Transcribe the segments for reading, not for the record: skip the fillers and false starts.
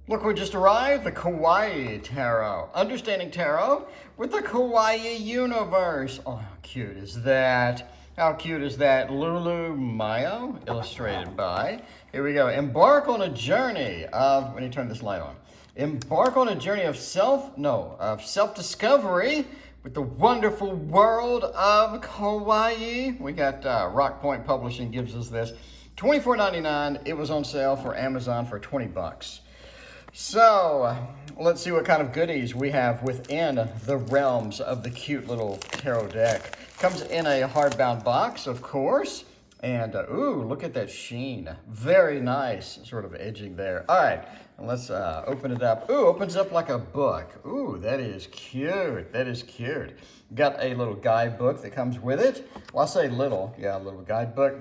Look what just arrived, the Kawaii Tarot. Understanding Tarot with the Kawaii universe. Oh, how cute is that? How cute is that? Lulu Mayo, illustrated by. Here we go. Embark on a journey of, when you turn this light on. Embark on a journey of self-discovery with the wonderful world of Kawaii. We got Rock Point Publishing gives us this. $24.99. It was on sale for Amazon for 20 bucks. So, let's see what kind of goodies we have within the realms of the cute little tarot deck. Comes in a hardbound box, of course. And, ooh, look at that sheen. Very nice sort of edging there. All right, let's open it up. Ooh, opens up like a book. Ooh, that is cute. That is cute. Got a little guidebook that comes with it. Well, I say little. Yeah, a little guidebook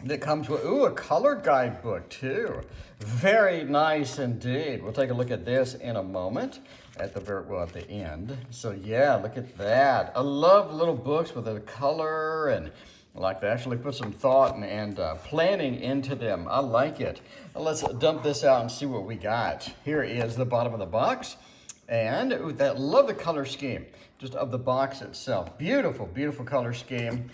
that comes with, ooh, a colored guidebook too. Very nice indeed. We'll take a look at this in a moment at the end. So yeah, look at that. I love little books with a color and like they actually put some thought and planning into them. I like it. Let's dump this out and see what we got. Here is the bottom of the box. And ooh, love the color scheme just of the box itself. Beautiful, beautiful color scheme.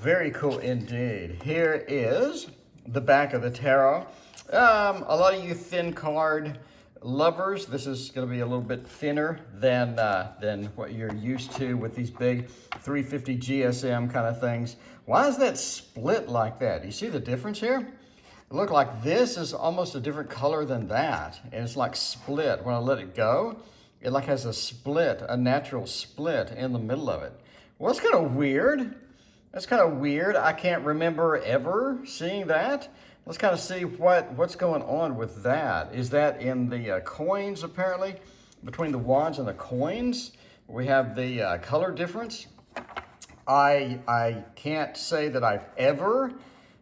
Very cool indeed. Here is the back of the tarot. A lot of you thin card lovers, this is going to be a little bit thinner than what you're used to with these big 350 GSM kind of things. Why is that split like that? Do you see the difference here? It looked like this is almost a different color than that. And it's like split. When I let it go, it like has a split, a natural split in the middle of it. Well, that's kind of weird. That's kind of weird. I can't remember ever seeing that. Let's kind of see what's going on with that. Is that in the coins, apparently? Between the wands and the coins, we have the color difference. I can't say that I've ever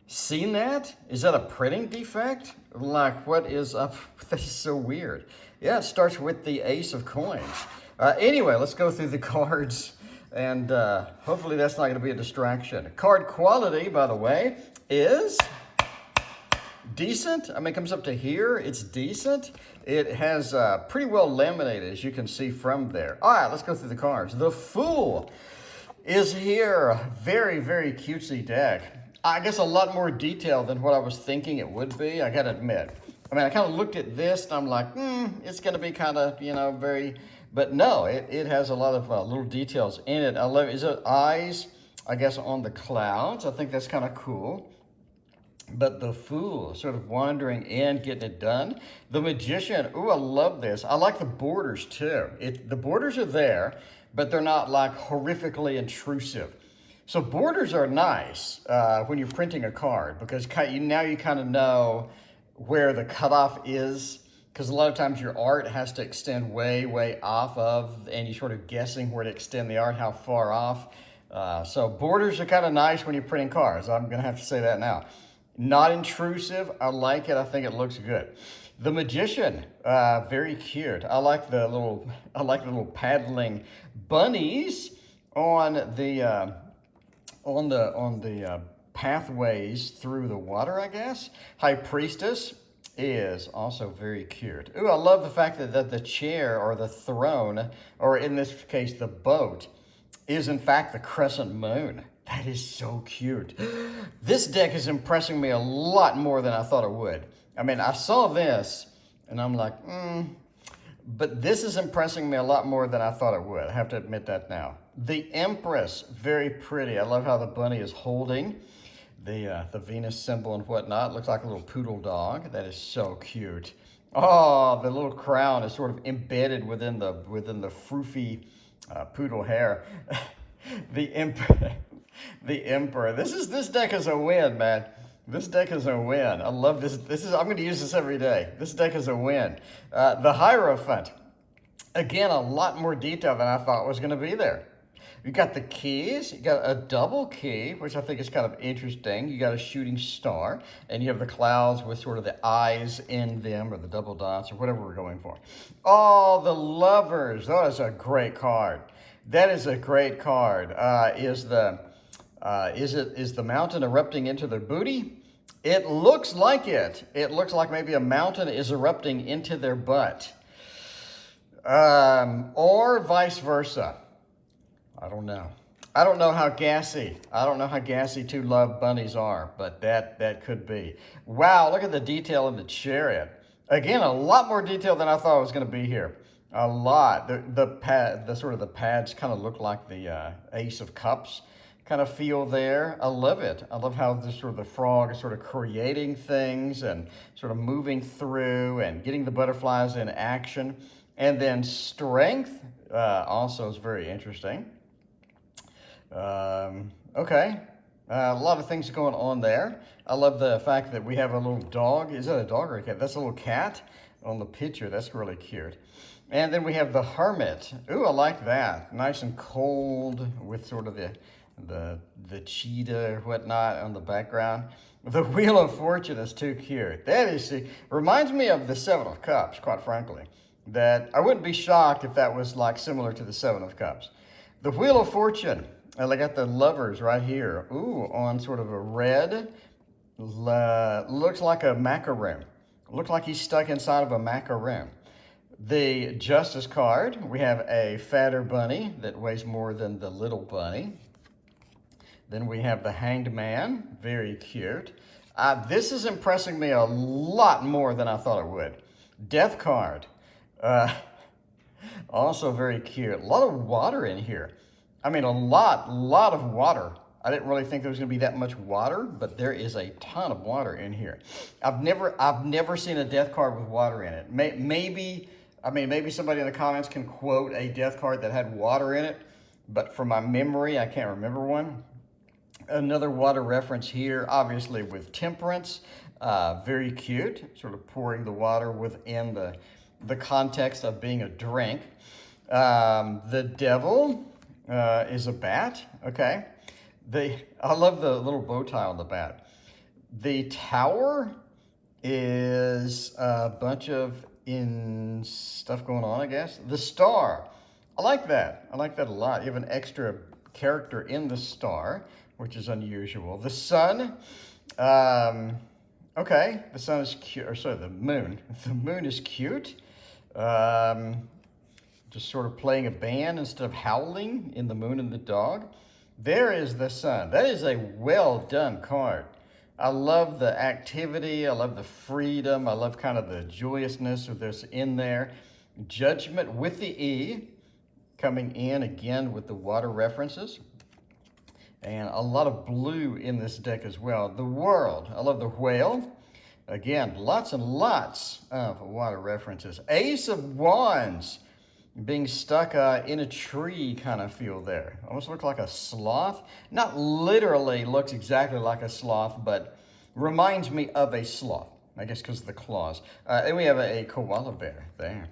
seen that. Is that a printing defect? Like, what is up? This is so weird. Yeah, it starts with the ace of coins. Anyway, let's go through the cards, and hopefully that's not going to be a distraction. Card quality, by the way, is decent. I mean, it comes up to here. It's decent. It has pretty well laminated, as you can see from there. All right, let's go through the cards. The Fool is here. Very, very cutesy deck. I guess a lot more detail than what I was thinking it would be, I gotta admit. I mean, I kind of looked at this and I'm like, it's gonna be kind of, very, but no, it has a lot of little details in it. I love it. Is it eyes, I guess, on the clouds? I think that's kind of cool. But the Fool, sort of wandering in, getting it done. The Magician, ooh, I love this. I like the borders too. The borders are there, but they're not like horrifically intrusive. So borders are nice when you're printing a card because now you kind of know where the cutoff is, because a lot of times your art has to extend way, way off of, and you're sort of guessing where to extend the art, how far off. So borders are kind of nice when you're printing cards. I'm going to have to say that now. Not intrusive. I like it. I think it looks good. The Magician, very cute. I like the little paddling bunnies on the pathways through the water, I guess. High Priestess is also very cute. Ooh, I love the fact that the chair or the throne, or in this case, the boat, is in fact the crescent moon. That is so cute. This deck is impressing me a lot more than I thought it would. I mean, I saw this and I'm like, but this is impressing me a lot more than I thought it would. I have to admit that now. The Empress, very pretty. I love how the bunny is holding the Venus symbol and whatnot. Looks like a little poodle dog. That is so cute. Oh, the little crown is sort of embedded within the froofy poodle hair. The Emperor. This deck is a win, man. This deck is a win. I love this. I'm going to use this every day. This deck is a win. The Hierophant. Again, a lot more detail than I thought was going to be there. You got the keys. You got a double key, which I think is kind of interesting. You got a shooting star, and you have the clouds with sort of the eyes in them, or the double dots, or whatever we're going for. Oh, the Lovers. That is a great card. That is a great card. Is the mountain erupting into their booty? It looks like it. It looks like maybe a mountain is erupting into their butt. Or vice versa. I don't know. I don't know how gassy two love bunnies are, but that could be. Wow, look at the detail in the Chariot. Again, a lot more detail than I thought it was going to be here. A lot. The sort of the pads kind of look like the Ace of Cups kind of feel there. I love it. I love how the sort of the frog is sort of creating things and sort of moving through and getting the butterflies in action. And then strength also is very interesting. Okay, a lot of things going on there. I love the fact that we have a little dog. Is that a dog or a cat? That's a little cat on the picture. That's really cute. And then we have the Hermit. Ooh, I like that. Nice and cold with sort of the cheetah or whatnot on the background. The Wheel of Fortune is too cute. That is, reminds me of the Seven of Cups, quite frankly. That I wouldn't be shocked if that was like similar to the Seven of Cups. The Wheel of Fortune. I got the lovers right here. Ooh, on sort of a red. Looks like a macaroon. Looks like he's stuck inside of a macaroon. The Justice card. We have a fatter bunny that weighs more than the little bunny. Then we have the Hanged Man. Very cute. This is impressing me a lot more than I thought it would. Death card. Also very cute. A lot of water in here. I mean, a lot of water. I didn't really think there was going to be that much water, but there is a ton of water in here. I've never seen a death card with water in it. Maybe somebody in the comments can quote a death card that had water in it, but from my memory, I can't remember one. Another water reference here, obviously with temperance. Very cute, sort of pouring the water within the context of being a drink. The Devil is a bat. Okay. I love the little bow tie on the bat. The Tower is a bunch of stuff going on, I guess. The Star. I like that. I like that a lot. You have an extra character in the star, which is unusual. The Sun. Okay. The sun is cute. Or sorry, the moon. The moon is cute. Just sort of playing a band instead of howling in The Moon and the Dog. There is the Sun. That is a well done card. I love the activity. I love the freedom. I love kind of the joyousness of this in there. Judgment with the E coming in again with the water references. And a lot of blue in this deck as well. The World. I love the Whale. Again, lots and lots of water references. Ace of Wands. Being stuck in a tree kind of feel there. Almost look like a sloth. Not literally looks exactly like a sloth, but reminds me of a sloth. I guess because of the claws. And we have a koala bear there.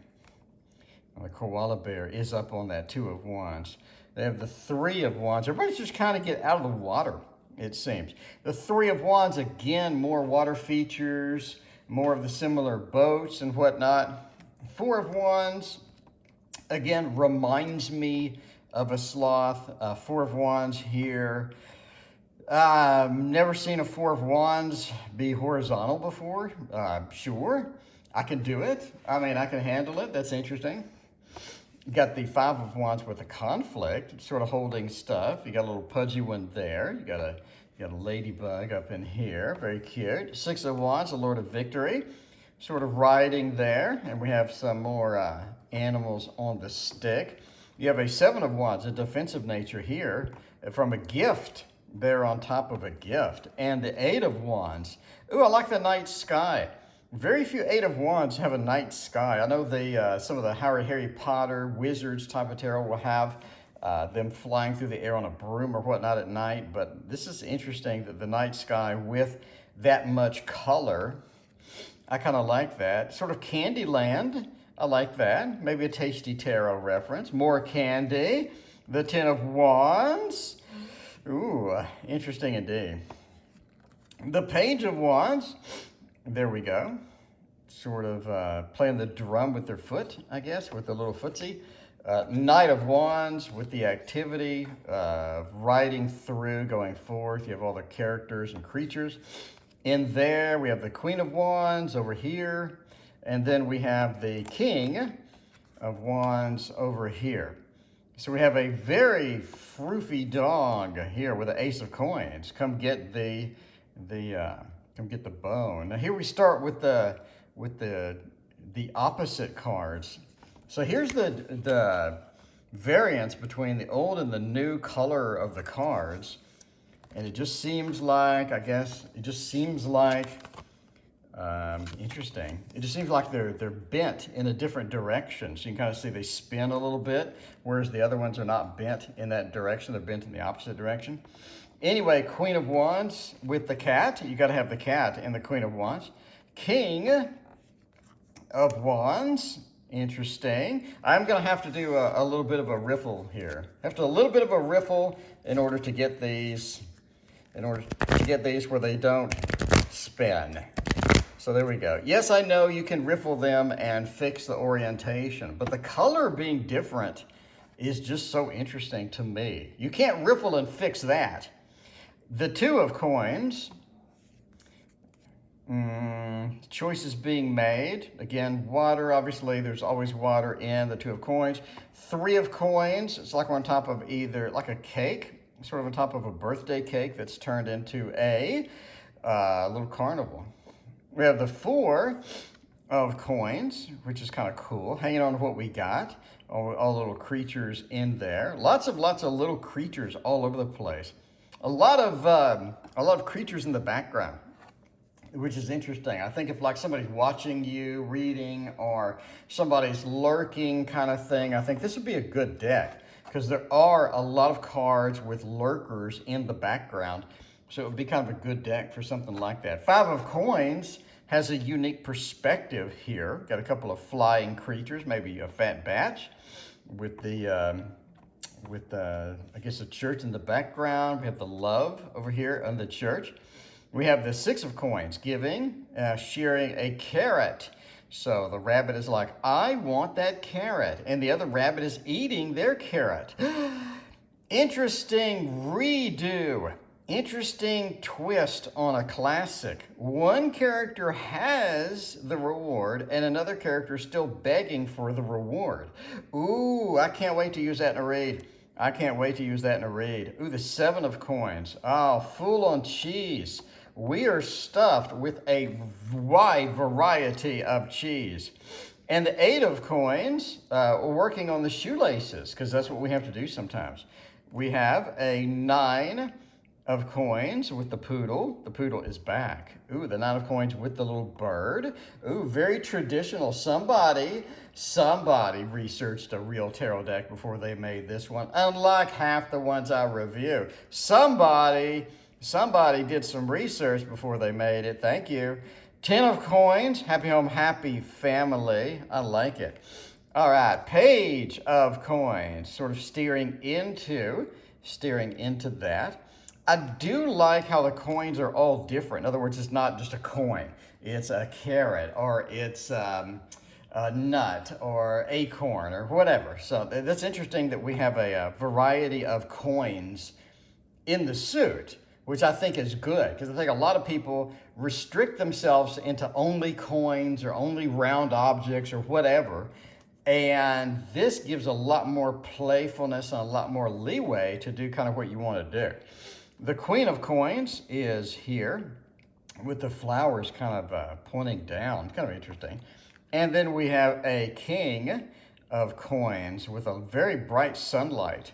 Well, the koala bear is up on that Two of Wands. They have the Three of Wands. Everybody's just kind of get out of the water, it seems. The Three of Wands, again, more water features, more of the similar boats and whatnot. Four of Wands. Again, reminds me of a sloth. Four of Wands here. Never seen a Four of Wands be horizontal before. Sure, I can do it. I mean, I can handle it. That's interesting. You got the Five of Wands with a conflict, sort of holding stuff. You got a little pudgy one there. You got a ladybug up in here. Very cute. Six of Wands, the Lord of Victory. Sort of riding there. And we have some more animals on the stick. You have a Seven of Wands, a defensive nature here, from a gift there on top of a gift. And the Eight of Wands. Ooh, I like the night sky. Very few Eight of Wands have a night sky. I know some of the Harry Potter wizards type of tarot will have them flying through the air on a broom or whatnot at night, but this is interesting that the night sky with that much color, I kind of like that. Sort of Candyland. I like that. Maybe a Tasty Tarot reference. More candy. The Ten of Wands. Ooh, interesting indeed. The Page of Wands. There we go. Sort of playing the drum with their foot, I guess, with the little footsie. Knight of Wands with the activity, riding through, going forth. You have all the characters and creatures. In there, we have the Queen of Wands over here, and then we have the King of Wands over here. So we have a very froofy dog here with the Ace of Coins. Come get the bone. Now here we start with the opposite cards. So here's the variance between the old and the new color of the cards. And it just seems like, interesting. It just seems like they're bent in a different direction. So you can kind of see they spin a little bit, whereas the other ones are not bent in that direction. They're bent in the opposite direction. Anyway, Queen of Wands with the cat. You got to have the cat in the Queen of Wands. King of Wands. Interesting. I'm going to have to do a little bit of a riffle here. A little bit of a riffle in order to get these, where they don't spin. So there we go. Yes, I know you can riffle them and fix the orientation, but the color being different is just so interesting to me. You can't riffle and fix that. The Two of Coins, choices being made. Again, water, obviously, there's always water in the Two of Coins. Three of Coins, it's like we're on top of either, like a cake, sort of on top of a birthday cake that's turned into a little carnival. We have the Four of Coins, which is kind of cool, hanging on to what we got. All little creatures in there. Lots of little creatures all over the place. A lot of creatures in the background, which is interesting. I think if like somebody's watching you, reading, or somebody's lurking kind of thing, I think this would be a good deck because there are a lot of cards with lurkers in the background. So it would be kind of a good deck for something like that. Five of Coins has a unique perspective here. Got a couple of flying creatures, maybe a fat batch with the I guess a church in the background. We have the love over here on the church. We have the Six of Coins, giving, sharing a carrot. So the rabbit is like, I want that carrot. And the other rabbit is eating their carrot. Interesting redo. Interesting twist on a classic. One character has the reward and another character is still begging for the reward. Ooh, I can't wait to use that in a raid. Ooh, the Seven of Coins. Oh, fool on cheese. We are stuffed with a wide variety of cheese. And the Eight of Coins, working on the shoelaces, because that's what we have to do sometimes. We have a Nine of Coins with the poodle. The poodle is back. Ooh, the Nine of Coins with the little bird. Ooh, very traditional. Somebody researched a real tarot deck before they made this one, unlike half the ones I review. Somebody did some research before they made it. Thank you. 10 of Coins, happy home, happy family. I like it. All right, Page of Coins, sort of steering into that. I do like how the coins are all different. In other words, it's not just a coin. It's a carrot, or it's a nut, or acorn, or whatever. So that's interesting that we have a variety of coins in the suit, which I think is good, because I think a lot of people restrict themselves into only coins or only round objects or whatever. And this gives a lot more playfulness and a lot more leeway to do kind of what you want to do. The Queen of Coins is here with the flowers kind of pointing down. Kind of interesting. And then we have a King of Coins with a very bright sunlight.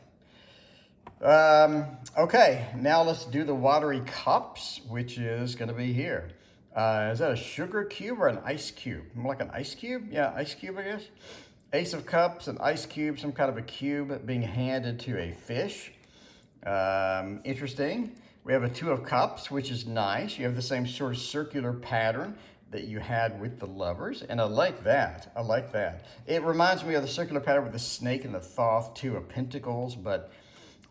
Okay, now let's do the Watery Cups, which is going to be here. Is that a sugar cube or an ice cube? More like an ice cube? Yeah, ice cube, I guess. Ace of Cups, an ice cube, some kind of a cube being handed to a fish. Interesting. We have a Two of Cups, which is nice. You have the same sort of circular pattern that you had with the lovers, and I like that. It reminds me of the circular pattern with the snake and the Thoth, Two of Pentacles, but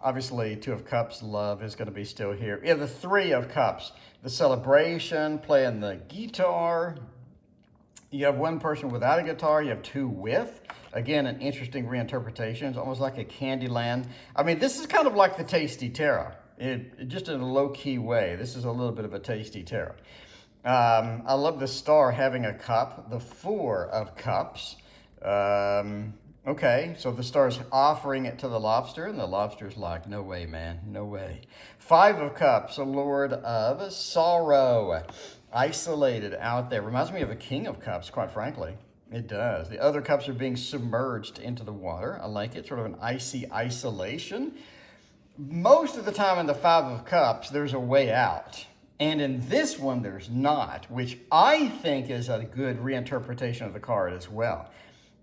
obviously Two of Cups, love is going to be still here. We have the Three of Cups, the celebration, playing the guitar. You have one person without a guitar, you have two with. Again, an interesting reinterpretation. It's almost like a Candyland. I mean, this is kind of like the Tasty Tarot. Just in a low-key way. This is a little bit of a Tasty Tarot. I love the star having a cup, the 4 of cups. Okay, so the star's offering it to the lobster, and the lobster's like, no way, man, no way. 5 of cups, a lord of sorrow, isolated out there. Reminds me of a king of cups, quite frankly. It does. The other cups are being submerged into the water. I like it, sort of an icy isolation. Most of the time in the 5 of cups, there's a way out. And in this one, there's not, which I think is a good reinterpretation of the card as well.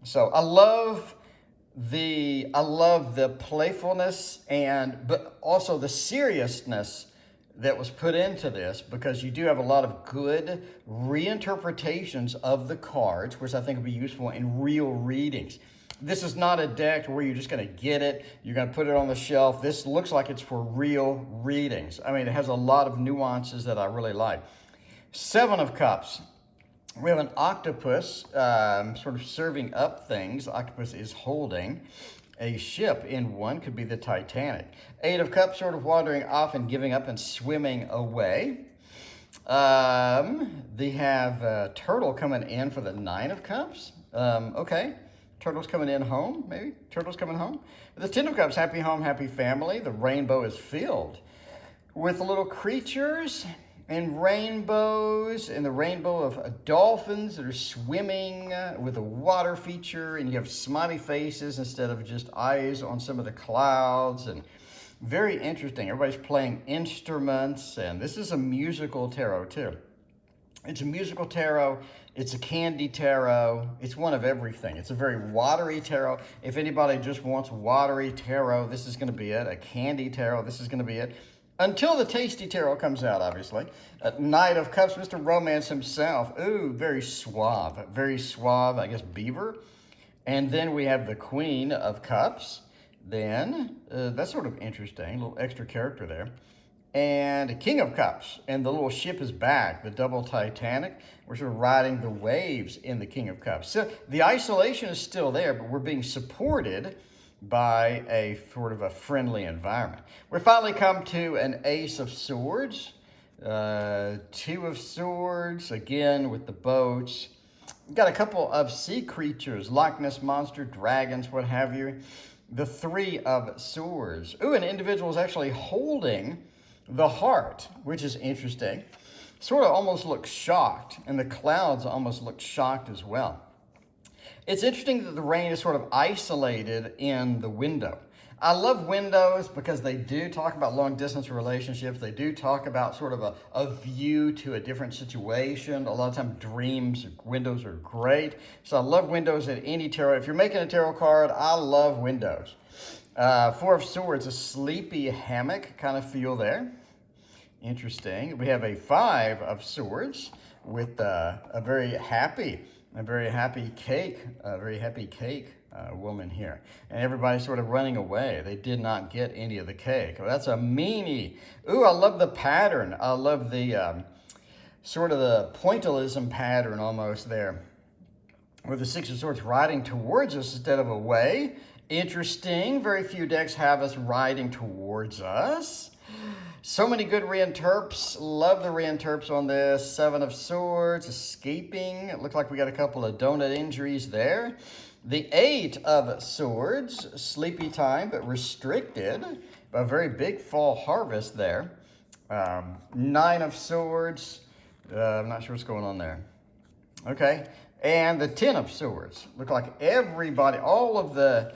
So I love the playfulness but also the seriousness that was put into this, because you do have a lot of good reinterpretations of the cards, which I think will be useful in real readings. This is not a deck where you're just going to get it, you're going to put it on the shelf. This looks like it's for real readings. I mean, it has a lot of nuances that I really like. 7 of Cups. We have an octopus sort of serving up things. The octopus is holding a ship in one, could be the Titanic. 8 of Cups sort of wandering off and giving up and swimming away. They have Turtle coming in for the 9 of Cups. Okay, Turtle's coming in home, maybe? Turtle's coming home. The 10 of Cups, happy home, happy family. The rainbow is filled with little creatures and rainbows, and the rainbow of dolphins that are swimming with a water feature, and you have smiley faces instead of just eyes on some of the clouds, and very interesting. Everybody's playing instruments, and this is a musical tarot too. It's a musical tarot, it's a candy tarot, it's one of everything. It's a very watery tarot. If anybody just wants watery tarot, this is gonna be it. A candy tarot, this is gonna be it. Until the tasty tarot comes out, obviously. Knight of Cups, Mr. Romance himself. Ooh, very suave, I guess, beaver. And then we have the Queen of Cups. Then, that's sort of interesting, a little extra character there. And King of Cups, and the little ship is back, the double Titanic. We're sort of riding the waves in the King of Cups. So the isolation is still there, but we're being supported by a sort of a friendly environment. We finally come to an Ace of Swords, 2 of Swords, again with the boats. We've got a couple of sea creatures, Loch Ness Monster, dragons, what have you. The 3 of Swords. Ooh, an individual is actually holding the heart, which is interesting. Sort of almost looks shocked, and the clouds almost look shocked as well. It's interesting that the rain is sort of isolated in the window. I love windows because they do talk about long distance relationships. They do talk about sort of a view to a different situation. A lot of times dreams, windows are great. So I love windows in any tarot. If you're making a tarot card, I love windows. 4 of Swords, a sleepy hammock kind of feel there. Interesting. We have a 5 of Swords with a very happy cake woman here. And everybody's sort of running away. They did not get any of the cake. Well, that's a meanie. Ooh, I love the pattern. I love the sort of the pointillism pattern almost there, with the 6 of Swords riding towards us instead of away. Interesting. Very few decks have us riding towards us. So many good reinterps. Love the reinterps on this. 7 of Swords, escaping. It looked like we got a couple of donut injuries there. The 8 of Swords, sleepy time, but restricted. A very big fall harvest there. 9 of Swords. I'm not sure what's going on there. Okay. And the 10 of Swords. Look like everybody, all of the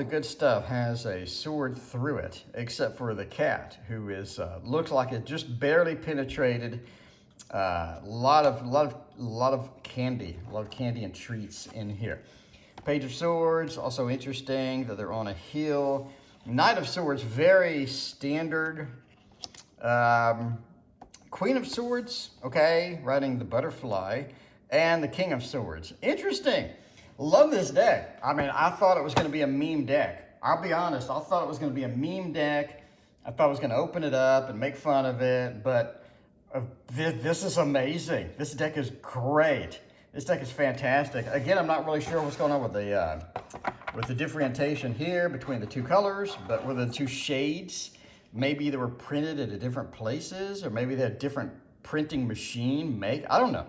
good stuff has a sword through it, except for the cat, who is looks like it just barely penetrated. A lot of candy and treats in here. Page of Swords, also interesting that they're on a hill. Knight of Swords, very standard. Queen of Swords, okay, riding the butterfly, and the King of Swords. Interesting. Love this deck. I mean, I thought it was going to be a meme deck. I'll be honest, I thought it was going to be a meme deck. I thought I was going to open it up and make fun of it, but this is amazing. This deck is great. This deck is fantastic. Again, I'm not really sure what's going on with the differentiation here between the 2 colors, but with the 2 shades, maybe they were printed at different places, or maybe they had different printing machine make? I don't know.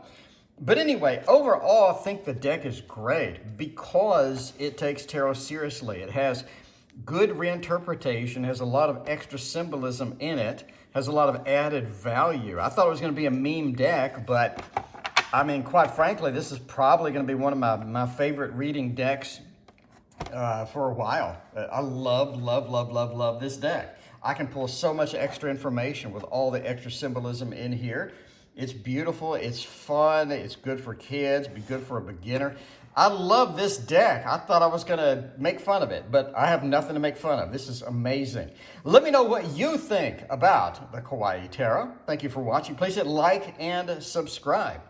But anyway, overall, I think the deck is great because it takes tarot seriously. It has good reinterpretation, has a lot of extra symbolism in it, has a lot of added value. I thought it was going to be a meme deck, but I mean, quite frankly, this is probably going to be one of my favorite reading decks for a while. I love this deck. I can pull so much extra information with all the extra symbolism in here. It's beautiful, it's fun, it's good for kids, be good for a beginner. I love this deck. I thought I was gonna make fun of it, but I have nothing to make fun of. This is amazing. Let me know what you think about the Kawaii Tarot. Thank you for watching. Please hit like and subscribe.